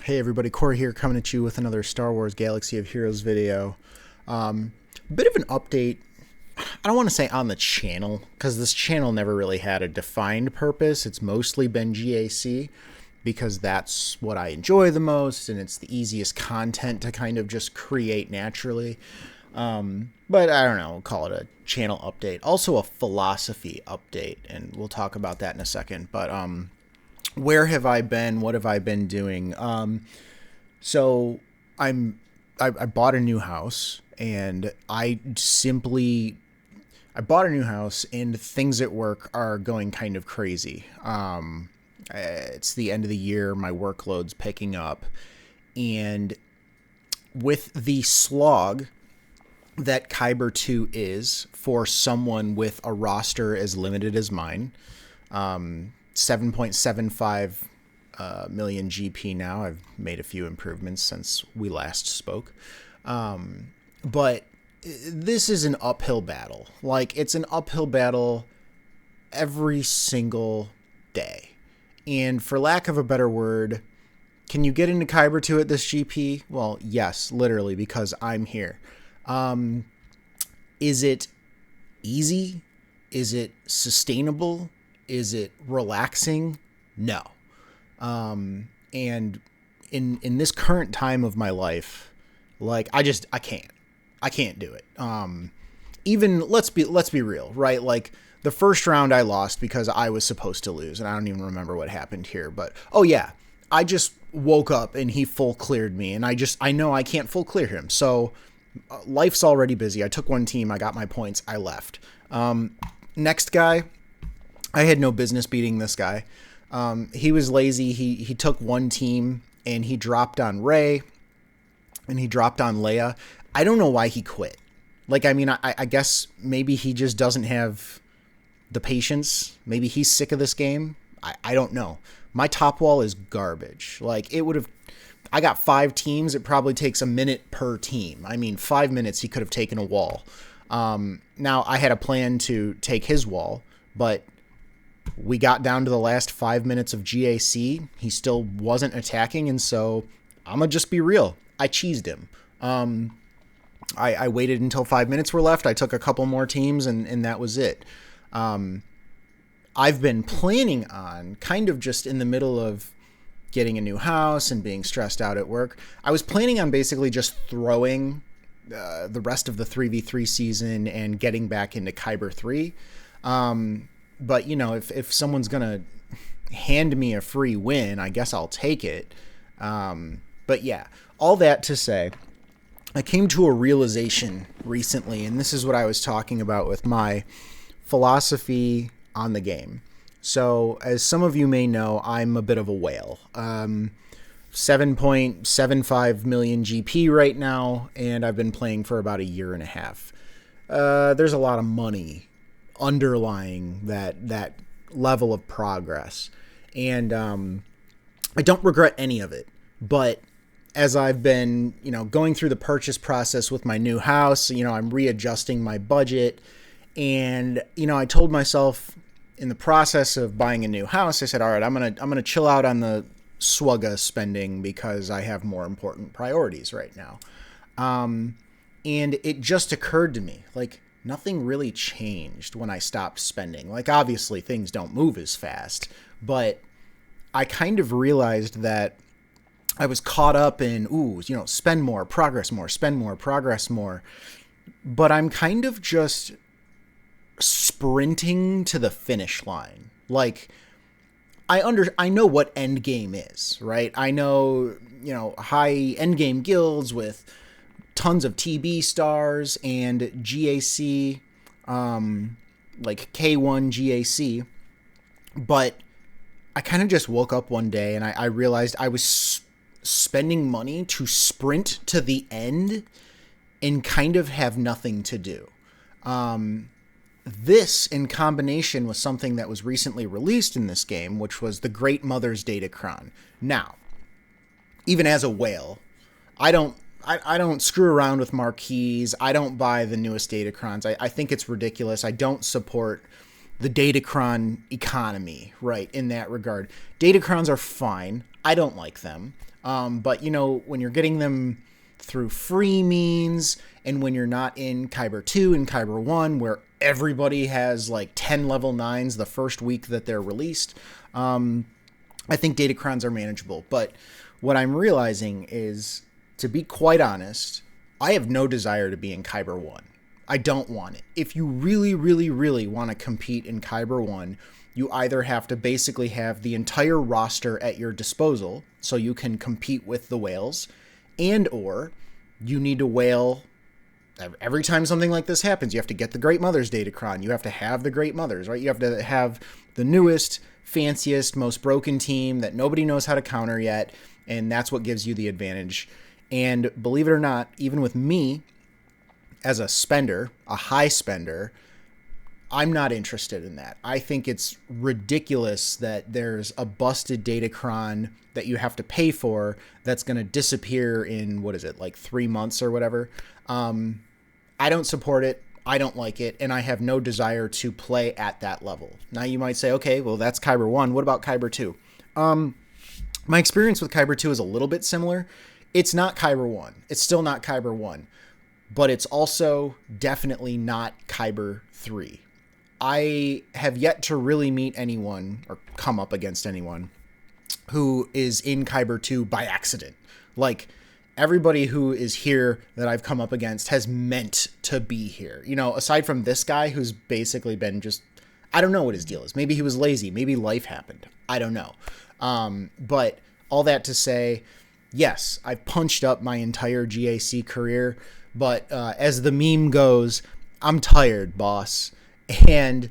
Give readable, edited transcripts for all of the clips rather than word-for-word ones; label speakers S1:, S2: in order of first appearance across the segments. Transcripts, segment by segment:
S1: Hey everybody, Corey here coming at you with another Star Wars Galaxy of Heroes video. Bit of an update. I don't want to say on the channel, because this channel never really had a defined purpose. It's mostly been GAC, because that's what I enjoy the most, and it's the easiest content to kind of just create naturally. But I don't know, we'll call it a channel update. Also a philosophy update, and we'll talk about that in a second. But where have I been? What have I been doing? So I bought a new house, and I bought a new house, and things at work are going kind of crazy. It's the end of the year, my workload's picking up, and with the slog that Kyber 2 is for someone with a roster as limited as mine, 7.75 million GP now. I've made a few improvements since we last spoke. But this is an uphill battle. Like, it's an uphill battle every single day. And for lack of a better word, can you get into Kyber 2 at this GP? Well, yes, literally, because I'm here. Is it easy? Is it sustainable? Is it relaxing? No. And in this current time of my life, like, I can't do it. Even let's be real, right? Like, the first round I lost because I was supposed to lose, and I don't even remember what happened here, but oh yeah, I just woke up and he full cleared me, and I know I can't full clear him. So life's already busy. I took one team, I got my points, I left. Next guy, I had no business beating this guy. He was lazy. He took one team and he dropped on Rey and he dropped on Leia. I don't know why he quit. Like, I mean, I guess maybe he just doesn't have the patience. Maybe he's sick of this game. I don't know. My top wall is garbage. Like, I got 5 teams. It probably takes a minute per team. I mean, 5 minutes he could have taken a wall. Now I had a plan to take his wall, but we got down to the last 5 minutes of GAC. He still wasn't attacking, and so I'm going to just be real. I cheesed him. I waited until 5 minutes were left. I took a couple more teams, and that was it. I've been planning on, kind of just in the middle of getting a new house and being stressed out at work, I was planning on basically just throwing the rest of the 3v3 season and getting back into Kyber 3. But, you know, if someone's going to hand me a free win, I guess I'll take it. But yeah, all that to say, I came to a realization recently, and this is what I was talking about with my philosophy on the game. So, as some of you may know, I'm a bit of a whale. 7.75 million GP right now, and I've been playing for about a year and a half. There's a lot of money underlying that level of progress, and I don't regret any of it. But as I've been, going through the purchase process with my new house, I'm readjusting my budget, and I told myself in the process of buying a new house, I said, all right, I'm gonna chill out on the swugga spending because I have more important priorities right now. And it just occurred to me, like, nothing really changed when I stopped spending. Like, obviously things don't move as fast, but I kind of realized that I was caught up in, spend more, progress more, spend more, progress more. But I'm kind of just sprinting to the finish line. Like, I know what end game is, right? I know, high end game guilds with tons of TB stars and GAC, like K1 GAC. But I kind of just woke up one day and I realized I was spending money to sprint to the end and kind of have nothing to do. This, in combination with something that was recently released in this game, which was the Great Mother's Datacron. Now, even as a whale, I don't screw around with marquees. I don't buy the newest Datacrons. I think it's ridiculous. I don't support the Datacron economy, right, in that regard. Datacrons are fine. I don't like them. But, when you're getting them through free means, and when you're not in Kyber 2 and Kyber 1, where everybody has like 10 level 9s the first week that they're released, I think Datacrons are manageable. But what I'm realizing is, to be quite honest, I have no desire to be in Kyber 1. I don't want it. If you really, really, really want to compete in Kyber 1, you either have to basically have the entire roster at your disposal so you can compete with the whales, and or you need to whale every time something like this happens. You have to get the Great Mothers Datacron. You have to have the Great Mothers, right? You have to have the newest, fanciest, most broken team that nobody knows how to counter yet, and that's what gives you the advantage. And believe it or not, even with me as a spender, a high spender, I'm not interested in that. I think it's ridiculous that there's a busted Datacron that you have to pay for that's going to disappear in, like 3 months or whatever. I don't support it. I don't like it, and I have no desire to play at that level. Now you might say, okay, well, that's Kyber 1. What about Kyber 2? My experience with Kyber 2 is a little bit similar. It's not Kyber 1. It's still not Kyber 1. But it's also definitely not Kyber 3. I have yet to really meet anyone or come up against anyone who is in Kyber 2 by accident. Like, everybody who is here that I've come up against has meant to be here. Aside from this guy who's basically been I don't know what his deal is. Maybe he was lazy. Maybe life happened. I don't know. But all that to say, yes, I've punched up my entire GAC career, but as the meme goes, I'm tired, boss. And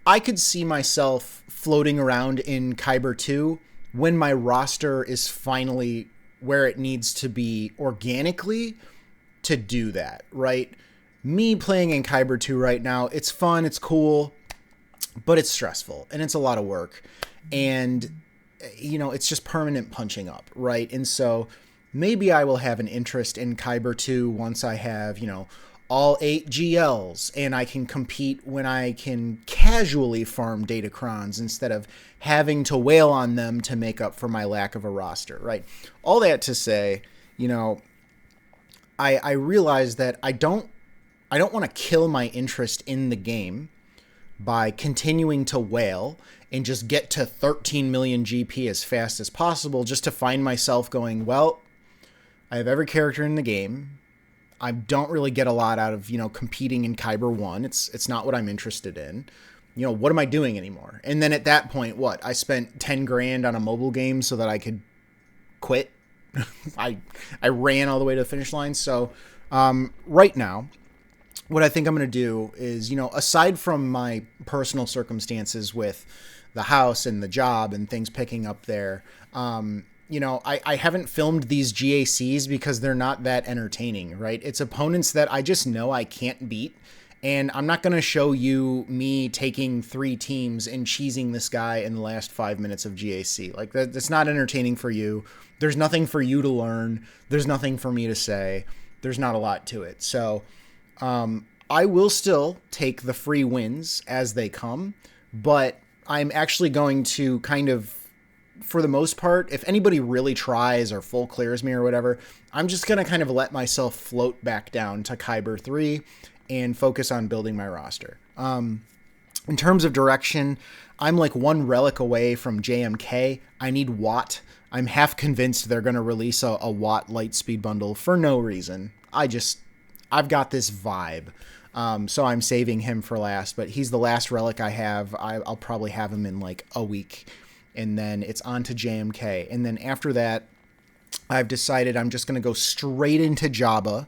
S1: I could see myself floating around in Kyber 2 when my roster is finally where it needs to be organically to do that, right? Me playing in Kyber 2 right now, it's fun, it's cool, but it's stressful and it's a lot of work. And, it's just permanent punching up, right? And so maybe I will have an interest in Kyber 2 once I have, all 8 GLs, and I can compete when I can casually farm Datacrons instead of having to wail on them to make up for my lack of a roster, right? All that to say, I realize that I don't want to kill my interest in the game by continuing to wail and just get to 13 million GP as fast as possible just to find myself going, well, I have every character in the game. I don't really get a lot out of, competing in Kyber 1. It's not what I'm interested in. What am I doing anymore? And then at that point, I spent 10 grand on a mobile game so that I could quit. I ran all the way to the finish line. So right now, what I think I'm going to do is, aside from my personal circumstances with the house and the job and things picking up there, I haven't filmed these GACs because they're not that entertaining, right? It's opponents that I just know I can't beat. And I'm not going to show you me taking 3 teams and cheesing this guy in the last 5 minutes of GAC. Like, that's not entertaining for you. There's nothing for you to learn. There's nothing for me to say. There's not a lot to it. So I will still take the free wins as they come, but I'm actually going to kind of, for the most part, if anybody really tries or full clears me or whatever, I'm just going to kind of let myself float back down to Kyber 3 and focus on building my roster. In terms of direction, I'm like 1 relic away from JMK. I need Watt. I'm half convinced they're going to release a Watt Lightspeed bundle for no reason. I've got this vibe. So I'm saving him for last, but he's the last relic I have. I'll probably have him in like a week. And then it's on to JMK. And then after that, I've decided I'm just going to go straight into Jabba,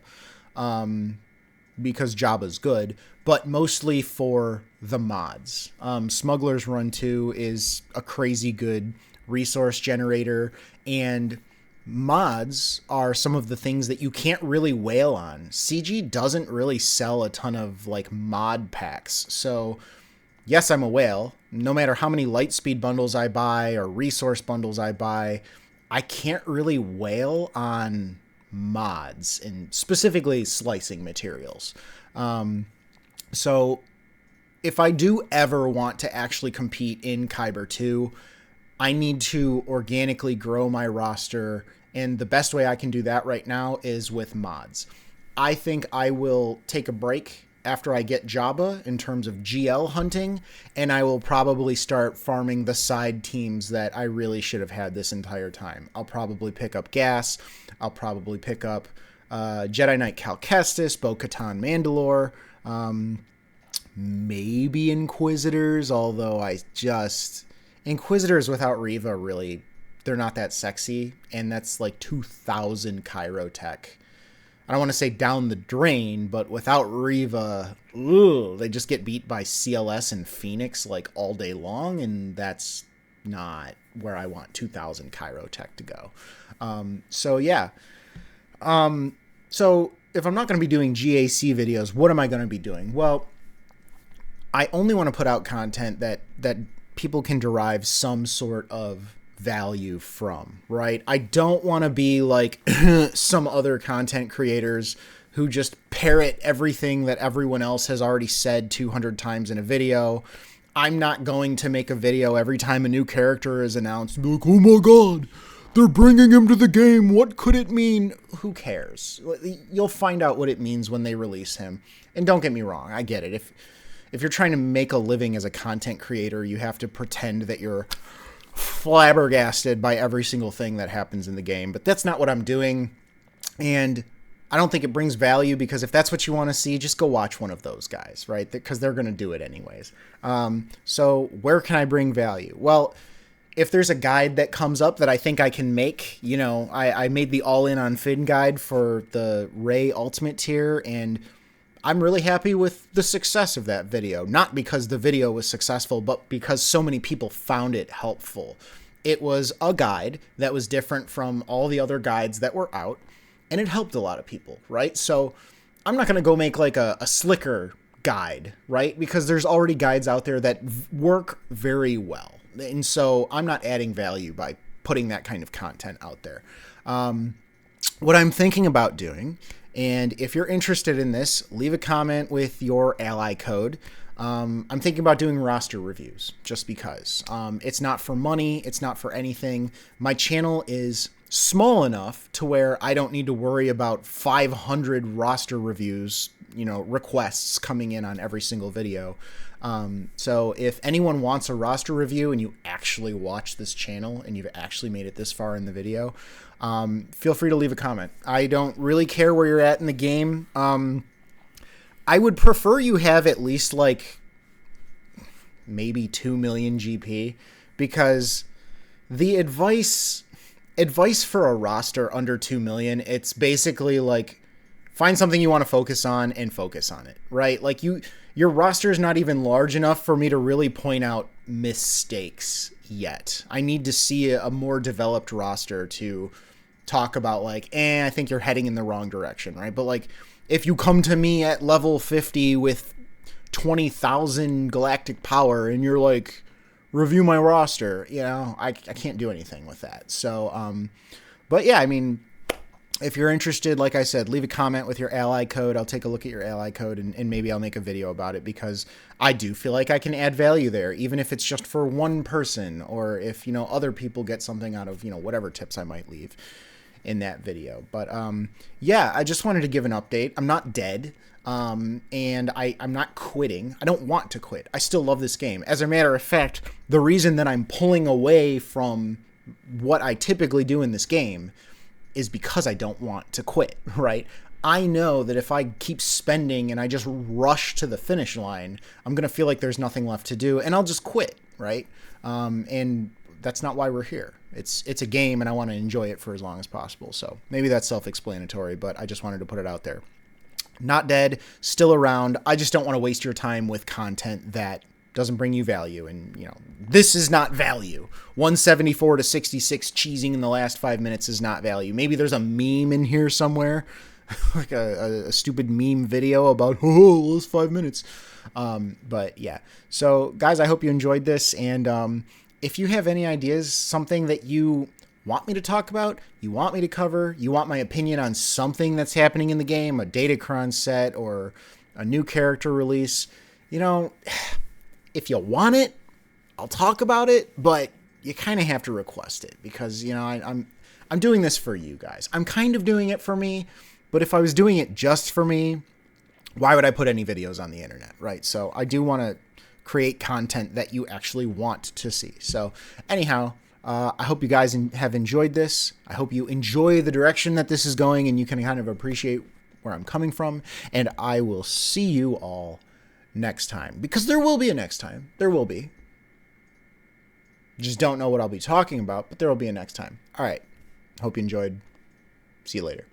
S1: because Jabba's good, but mostly for the mods. Smuggler's Run 2 is a crazy good resource generator, and mods are some of the things that you can't really wail on. CG doesn't really sell a ton of like mod packs, so yes, I'm a whale. No matter how many Lightspeed bundles I buy or resource bundles I buy, I can't really wail on mods and specifically slicing materials. So if I do ever want to actually compete in Kyber 2, I need to organically grow my roster, and the best way I can do that right now is with mods. I think I will take a break after I get Jabba in terms of GL hunting, and I will probably start farming the side teams that I really should have had this entire time. I'll probably pick up Gas. I'll probably pick up Jedi Knight Cal Kestis, Bo-Katan Mandalore, maybe Inquisitors, although Inquisitors without Reva, really, they're not that sexy, and that's like 2,000 Cairo tech. I don't want to say down the drain, but without Reva, they just get beat by CLS and Phoenix like all day long, and that's not where I want 2,000 Cairo tech to go. So if I'm not going to be doing GAC videos, what am I going to be doing? Well, I only want to put out content that people can derive some sort of value from, right? I don't want to be like some other content creators who just parrot everything that everyone else has already said 200 times in a video. I'm not going to make a video every time a new character is announced, be like, oh my god, they're bringing him to the game, what could it mean? Who cares? You'll find out what it means when they release him. And don't get me wrong, I get it. If you're trying to make a living as a content creator, you have to pretend that you're flabbergasted by every single thing that happens in the game. But that's not what I'm doing. And I don't think it brings value, because if that's what you want to see, just go watch one of those guys, right? Because they're going to do it anyways. So where can I bring value? Well, if there's a guide that comes up that I think I can make, I made the all in on Finn guide for the Rey Ultimate tier, and I'm really happy with the success of that video. Not because the video was successful, but because so many people found it helpful. It was a guide that was different from all the other guides that were out, and it helped a lot of people, right? So I'm not going to go make like a slicker guide, right? Because there's already guides out there that work very well. And so I'm not adding value by putting that kind of content out there. What I'm thinking about doing, and if you're interested in this, leave a comment with your ally code. I'm thinking about doing roster reviews just because. It's not for money. It's not for anything. My channel is small enough to where I don't need to worry about 500 roster reviews, requests coming in on every single video. So if anyone wants a roster review and you actually watch this channel and you've actually made it this far in the video, feel free to leave a comment. I don't really care where you're at in the game. I would prefer you have at least like maybe 2 million GP, because the advice for a roster under 2 million, it's basically like find something you want to focus on and focus on it, right? Like your roster is not even large enough for me to really point out mistakes yet. I need to see a more developed roster to talk about like, I think you're heading in the wrong direction, right? But like, if you come to me at level 50 with 20,000 galactic power and you're like, review my roster, I can't do anything with that. So, but yeah, I mean, if you're interested, like I said, leave a comment with your ally code. I'll take a look at your ally code and maybe I'll make a video about it, because I do feel like I can add value there, even if it's just for one person, or if, other people get something out of, whatever tips I might leave in that video. But yeah, I just wanted to give an update. I'm not dead. And I'm not quitting. I don't want to quit. I still love this game. As a matter of fact, the reason that I'm pulling away from what I typically do in this game is because I don't want to quit, right? I know that if I keep spending and I just rush to the finish line, I'm going to feel like there's nothing left to do and I'll just quit, right? And that's not why we're here. It's a game and I want to enjoy it for as long as possible. So maybe that's self-explanatory, but I just wanted to put it out there. Not dead, still around. I just don't want to waste your time with content that doesn't bring you value. And, this is not value. 174 to 66 cheesing in the last 5 minutes is not value. Maybe there's a meme in here somewhere, like a stupid meme video about, last 5 minutes. But yeah. So, guys, I hope you enjoyed this. And if you have any ideas, something that you want me to talk about, you want me to cover, you want my opinion on something that's happening in the game, a Datacron set or a new character release, if you want it, I'll talk about it, but you kind of have to request it because, I'm doing this for you guys. I'm kind of doing it for me, but if I was doing it just for me, why would I put any videos on the internet, right? So I do want to create content that you actually want to see. So anyhow, I hope you guys have enjoyed this. I hope you enjoy the direction that this is going and you can kind of appreciate where I'm coming from. And I will see you all next time, because there will be a next time. There will be. Just don't know what I'll be talking about, but there will be a next time. All right. Hope you enjoyed. See you later.